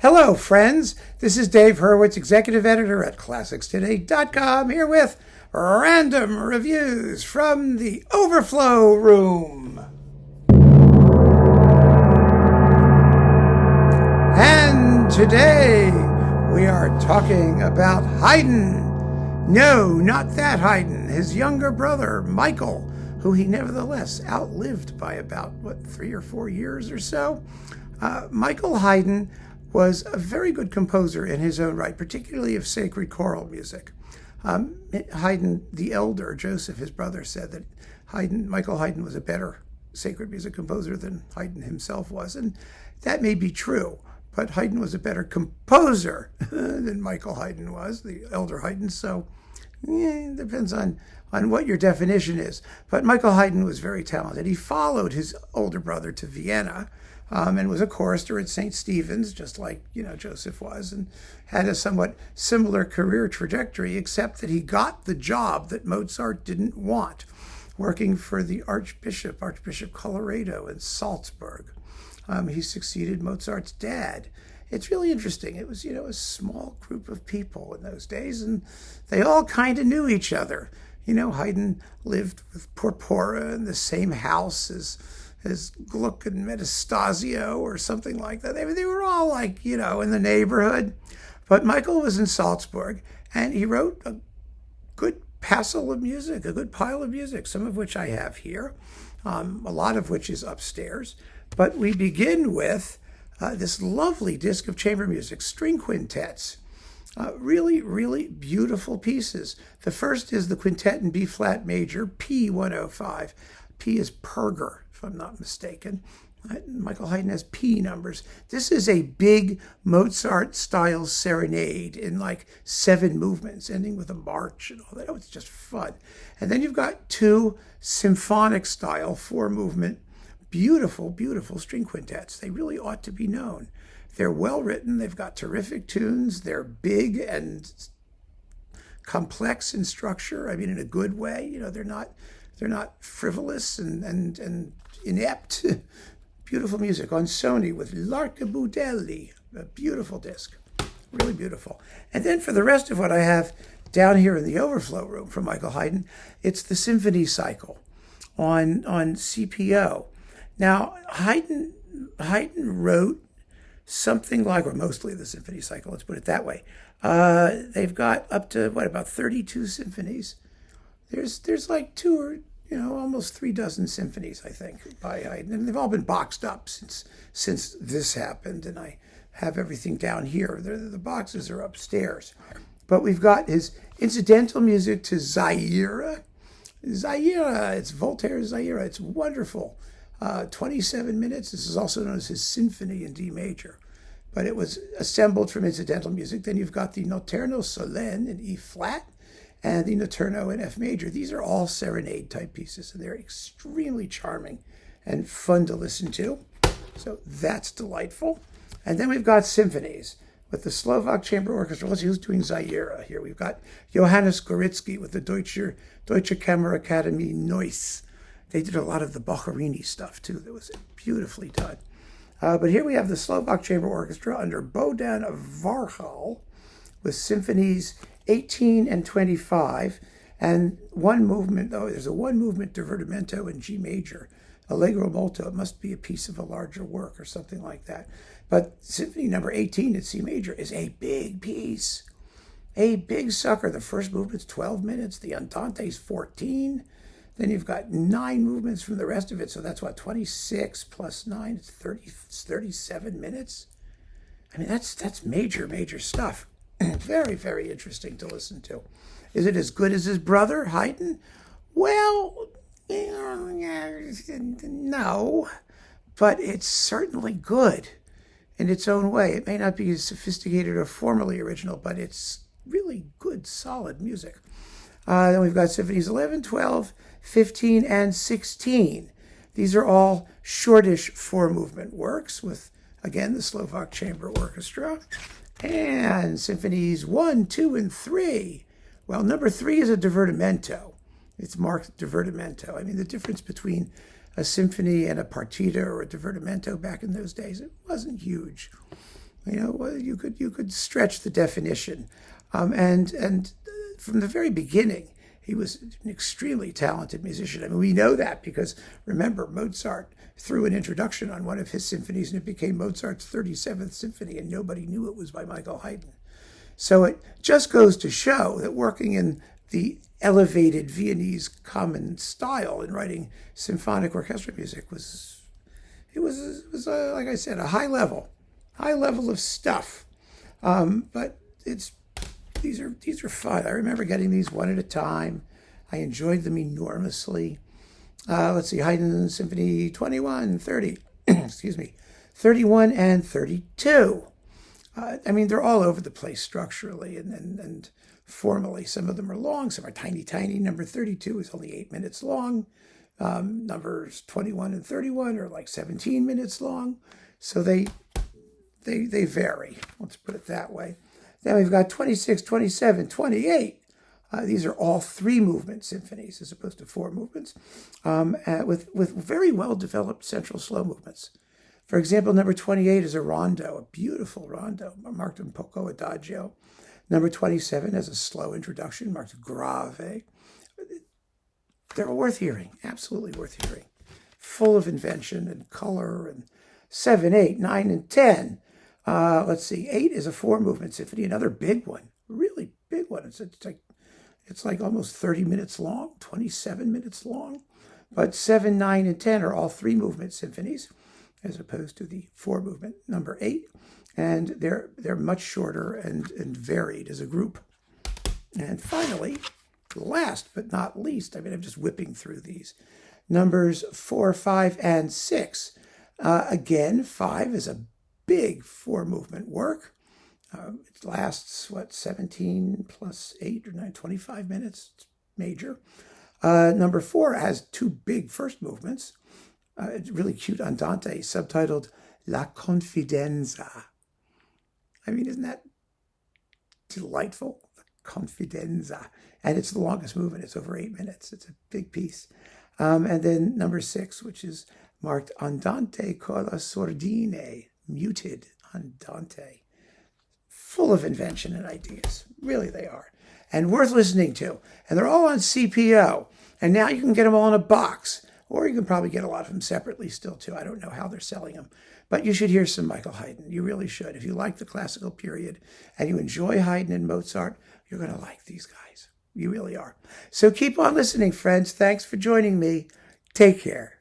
Hello, friends. This is Dave Hurwitz, executive editor at ClassicsToday.com, here with random reviews from the Overflow room. And today we are talking about Haydn. No, not that Haydn, his younger brother, Michael, who he nevertheless outlived by about, 3 or 4 years or so. Michael Haydn was a very good composer in his own right, particularly of sacred choral music. Haydn the elder, Joseph, his brother, said that Michael Haydn was a better sacred music composer than Haydn himself was, and that may be true, but Haydn was a better composer than Michael Haydn was, the elder Haydn, so it depends on what your definition is. But Michael Haydn was very talented. He followed his older brother to Vienna, and was a chorister at St. Stephen's, just like, Joseph was, and had a somewhat similar career trajectory, except that he got the job that Mozart didn't want, working for the Archbishop Colloredo in Salzburg. He succeeded Mozart's dad. It's really interesting. It was, a small group of people in those days, and they all kind of knew each other. Haydn lived with Porpora in the same house as Gluck and Metastasio or something like that. They were all in the neighborhood. But Michael was in Salzburg, and he wrote a good passel of music, a good pile of music, some of which I have here, a lot of which is upstairs. But we begin with this lovely disc of chamber music, string quintets. Really, really beautiful pieces. The first is the quintet in B-flat major, P105. P is Perger, if I'm not mistaken. Michael Haydn has P numbers. This is a big Mozart-style serenade in 7 movements, ending with a march and all that. Oh, it's just fun. And then you've got 2 symphonic-style, 4-movement, beautiful, beautiful string quintets. They really ought to be known. They're well written. They've got terrific tunes. They're big and complex in structure. I mean, in a good way. They're not frivolous and inept. Beautiful music on Sony with L'Archibudelli. A beautiful disc. Really beautiful. And then for the rest of what I have down here in the Overflow room from Michael Haydn, it's the Symphony cycle on CPO. Now, Haydn wrote something like, or mostly the Symphony cycle, let's put it that way. They've got up to, about 32 symphonies. There's 2 or, almost 3 dozen symphonies, I think, by Haydn. And they've all been boxed up since this happened, and I have everything down here. The boxes are upstairs. But we've got his incidental music to Zaire. It's Voltaire's Zaire. It's wonderful. 27 minutes. This is also known as his Symphony in D major. But it was assembled from incidental music. Then you've got the Notturno Solenne in E flat and the Notturno in F major. These are all serenade-type pieces, and they're extremely charming and fun to listen to. So that's delightful. And then we've got symphonies with the Slovak Chamber Orchestra. Let's see who's doing Zaire here. We've got Johannes Goritsky with the Deutsche Kammerakademie Neuss. They did a lot of the Boccherini stuff, too. That was beautifully done. But here we have the Slovak Chamber Orchestra under Bohdan Varchal with symphonies 18 and 25, and one movement, there's a one-movement divertimento in G major. Allegro molto, it must be a piece of a larger work or something like that. But symphony number 18 in C major is a big piece, a big sucker. The first movement's 12 minutes, the Andante's 14. Then you've got 9 movements from the rest of it, so that's 26 plus 9, it's 37 minutes. I mean, that's major, major stuff. Very, very interesting to listen to. Is it as good as his brother, Haydn? Well, no, but it's certainly good in its own way. It may not be as sophisticated or formally original, but it's really good, solid music. Then we've got symphonies 11, 12, 15, and 16. These are all shortish 4-movement works with, again, the Slovak Chamber Orchestra. And symphonies 1, 2, and 3. Well, number 3 is a divertimento. It's marked divertimento. I mean, the difference between a symphony and a partita or a divertimento back in those days, it wasn't huge. Well, you could stretch the definition, and from the very beginning, he was an extremely talented musician. I mean, we know that because remember, Mozart threw an introduction on one of his symphonies, and it became Mozart's 37th Symphony, and nobody knew it was by Michael Haydn. So it just goes to show that working in the elevated Viennese common style in writing symphonic orchestral music was like I said, a high level of stuff. But these are fun. I remember getting these one at a time. I enjoyed them enormously. Let's see, Haydn Symphony 21, 30, excuse me, 31 and 32. I mean, they're all over the place structurally and formally. Some of them are long, some are tiny, tiny. Number 32 is only 8 minutes long. Numbers 21 and 31 are like 17 minutes long. So they vary. Let's put it that way. Then we've got 26, 27, 28. These are all 3-movement symphonies as opposed to 4 movements, with very well-developed central slow movements. For example, number 28 is a rondo, a beautiful rondo, marked in poco adagio. Number 27 has a slow introduction, marked grave. They're worth hearing, absolutely worth hearing. Full of invention and color. And 7, 8, 9, and 10. Let's see, 8 is a 4-movement symphony, another big one, really big one. It's like almost 30 minutes long, 27 minutes long. But 7, 9, and 10 are all 3-movement symphonies, as opposed to the 4-movement number 8. And they're much shorter and varied as a group. And finally, last but not least, I'm just whipping through these, numbers 4, 5, and 6. Again, 5 is a big 4-movement work. It lasts, 17 plus 8 or 9, 25 minutes. It's major. Number 4 has 2 big first movements. It's really cute andante, subtitled La Confidenza. I mean, isn't that delightful? La Confidenza. And it's the longest movement. It's over 8 minutes. It's a big piece. And then number 6, which is marked Andante con la sordine, muted andante. Full of invention and ideas. Really, they are. And worth listening to. And they're all on CPO. And now you can get them all in a box. Or you can probably get a lot of them separately still, too. I don't know how they're selling them. But you should hear some Michael Haydn. You really should. If you like the classical period and you enjoy Haydn and Mozart, you're going to like these guys. You really are. So keep on listening, friends. Thanks for joining me. Take care.